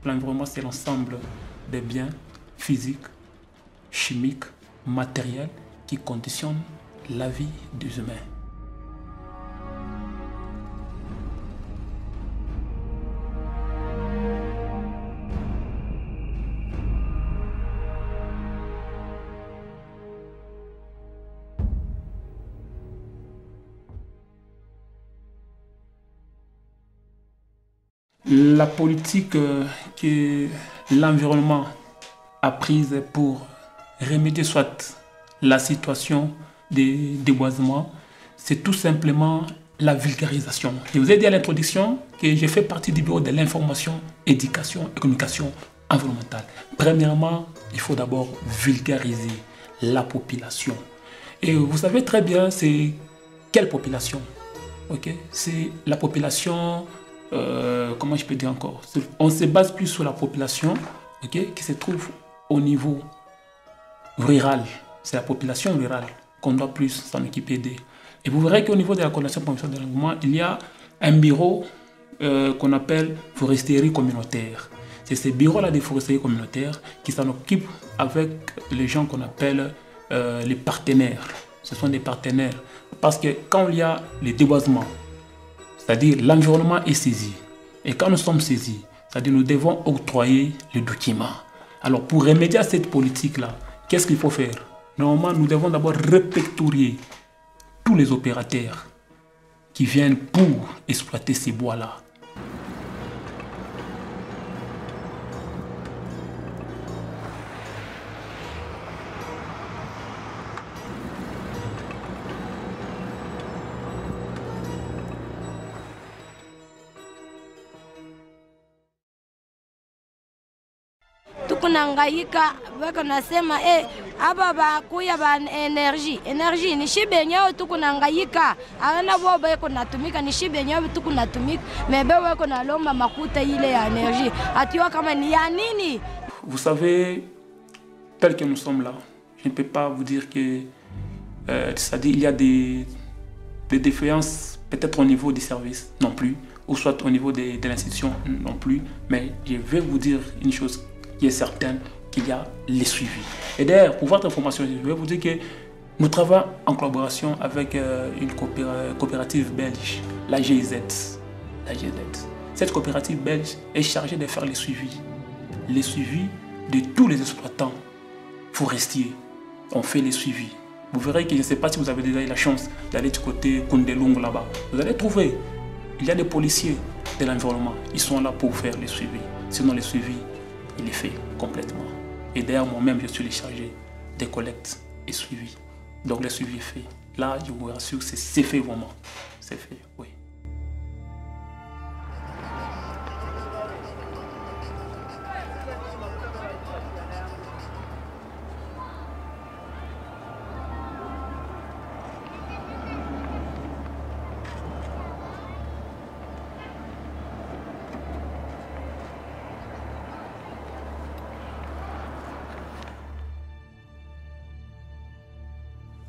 L'environnement, c'est l'ensemble des biens physiques, chimiques, matériels qui conditionnent la vie des humains. La politique que l'environnement a prise pour remédier soit la situation des déboisements, c'est tout simplement la vulgarisation. Je vous ai dit à l'introduction que j'ai fait partie du bureau de l'information, éducation et communication environnementale. Premièrement, il faut d'abord vulgariser la population. Et vous savez très bien, c'est quelle population? C'est la population... comment je peux dire encore, on se base plus sur la population qui se trouve au niveau rural. C'est la population rurale qu'on doit plus s'en occuper d'eux. Et vous verrez qu'au niveau de la coordination promotion de l'environnement, il y a un bureau qu'on appelle foresterie communautaire. C'est ce bureau-là de foresterie communautaire qui s'en occupe avec les gens qu'on appelle les partenaires. Ce sont des partenaires. Parce que quand il y a les déboisements, c'est-à-dire l'environnement est saisi. Et quand nous sommes saisis, c'est-à-dire nous devons octroyer les documents. Alors pour remédier à cette politique-là, qu'est-ce qu'il faut faire? Normalement, nous devons d'abord répertorier tous les opérateurs qui viennent pour exploiter ces bois-là. Tukunangaika wako nasema aba bakuya ba energy ni shibe nyao tukunangaika ana boba yako natumika ni shibe nyao tukunatumika mebe wako nalomba makuta ile ya energy atiwa kama ni ya nini. Vous savez, tel que nous sommes là, je ne peux pas vous dire que c'est-à-dire il y a des défaillances peut-être au niveau des services non plus, ou soit au niveau de l'institution non plus, mais je vais vous dire une chose qui est certaine, qu'il y a les suivis. Et d'ailleurs, pour votre information, je vais vous dire que nous travaillons en collaboration avec une coopérative belge, la GIZ. Cette coopérative belge est chargée de faire les suivis de tous les exploitants forestiers. On fait les suivis. Vous verrez que je ne sais pas si vous avez déjà eu la chance d'aller du côté Kundelung là-bas. Vous allez trouver, il y a des policiers de l'environnement. Ils sont là pour faire les suivis. Sinon, les suivis, il est fait complètement. Et d'ailleurs, moi-même, je suis le chargé des collectes et suivis. Donc, le suivi est fait. Là, je vous rassure, c'est fait vraiment. C'est fait, oui.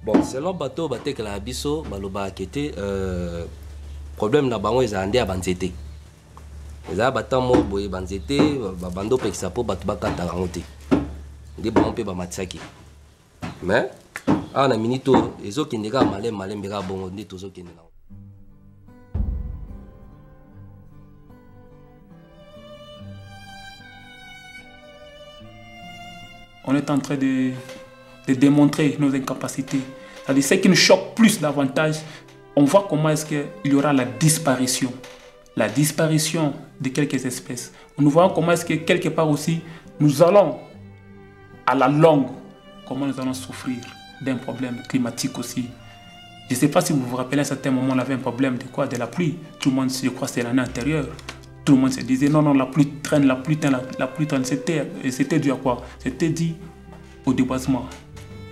Bon, selon bateau batek la biso baloba kete problème na bango ezande ya banzete. Eza batamo boye banzete bando pekisa po batu bakata rango te. Ndi bango pe ba matsaki. Mais ana minito ezokende ka malem beka bongo ndi tozokende na. On est en train de démontrer nos incapacités. C'est-à-dire, ce qui nous choque plus davantage, on voit comment est-ce qu'il y aura la disparition de quelques espèces. Nous voyons comment est-ce que quelque part aussi, nous allons, à la longue, comment nous allons souffrir d'un problème climatique aussi. Je ne sais pas si vous vous rappelez, à un certain moment, on avait un problème de quoi? De la pluie. Tout le monde, je crois, c'est l'année antérieure. Tout le monde se disait, non, la pluie traîne, la pluie traîne. C'était dû à quoi? C'était dû au déboisement.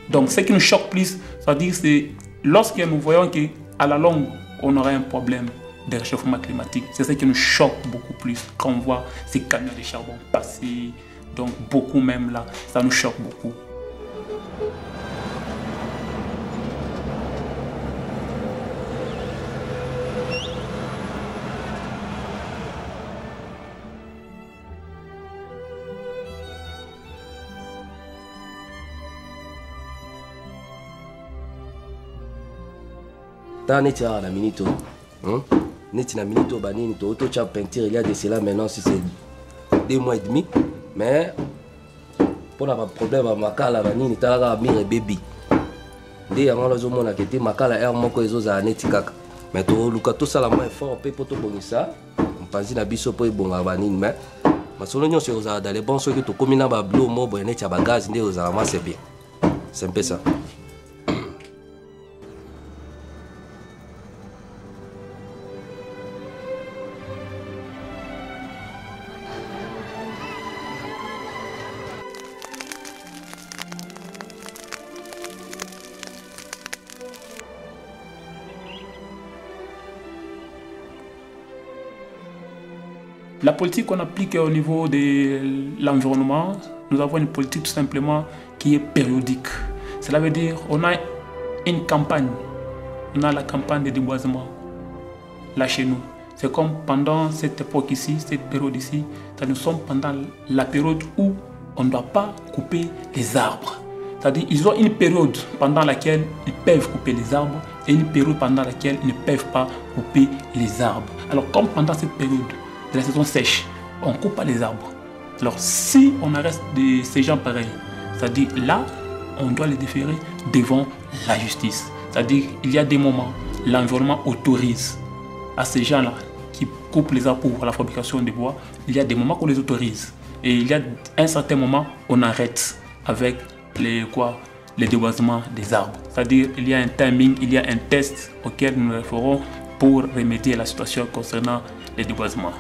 Donc, ce qui nous choque plus, c'est-à-dire, c'est lorsque nous voyons qu'à la longue, on aura un problème de réchauffement climatique. C'est ce qui nous choque beaucoup plus quand on voit ces camions de charbon passer. Donc, beaucoup même là, ça nous choque beaucoup. Tant neti à la minute, neti na minute au banini, tu as peinture il y a de cela maintenant si c'est 2 mois et demi, mais pour avoir problème à makala banini, tu as la mire baby. Dès avant les hommes on a quitté makala air moko ezo za neti kaka, mais to luka to sala moins fort pe poto bonisa, on pense na biso po bonga banini mais masolo nyonso oza dans les bons ceux que to komina ba bleu mo bo neti ba gaz ndé oza c'est bien. C'est un peu ça. La politique qu'on applique au niveau de l'environnement, nous avons une politique tout simplement qui est périodique. Cela veut dire on a une campagne, on a la campagne de déboisement là chez nous. C'est comme pendant cette époque ici, cette période ici, nous sommes pendant la période où on ne doit pas couper les arbres. C'est-à-dire ils ont une période pendant laquelle ils peuvent couper les arbres et une période pendant laquelle ils ne peuvent pas couper les arbres. Alors comme pendant cette période de la saison sèche, on ne coupe pas les arbres. Alors si on arrête ces gens pareils, c'est-à-dire là, on doit les déférer devant la justice. C'est-à-dire il y a des moments, l'environnement autorise à ces gens-là qui coupent les arbres pour la fabrication de bois, il y a des moments qu'on les autorise. Et il y a un certain moment, on arrête avec les déboisements des arbres. C'est-à-dire il y a un timing, il y a un test auquel nous le ferons pour remédier à la situation concernant les déboisements.